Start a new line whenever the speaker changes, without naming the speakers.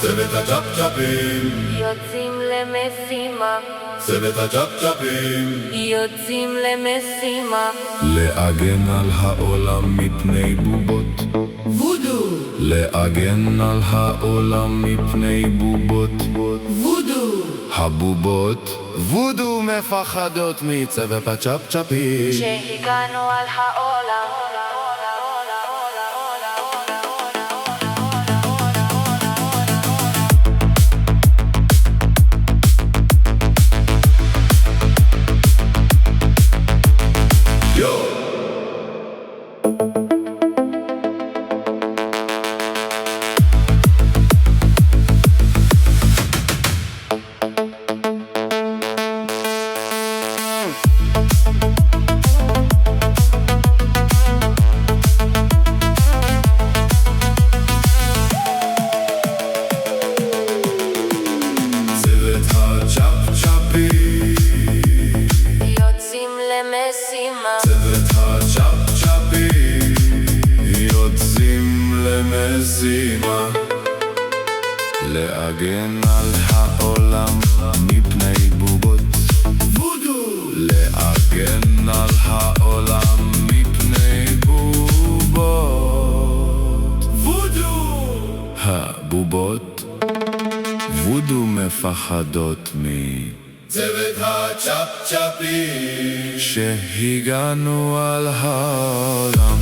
צוות הצ'פצ'פים
יוצאים למשימה,
צוות הצ'פצ'פים
יוצאים למשימה.
להגן על העולם מפני בובות
וודו,
להגן על העולם מפני בובות
וודו,
הבובות וודו מפחדות מצוות הצ'פצ'פים
שהגענו על העולם. יוצאים למשימה,
צוות הצ'פצ'פים יוצאים למשימה להגן על העולם מפני בובות וודו להגן על העולם מפני בובות וודו הבובות וודו מפחדות צוות הצ'פצ'פים שהגענו על העולם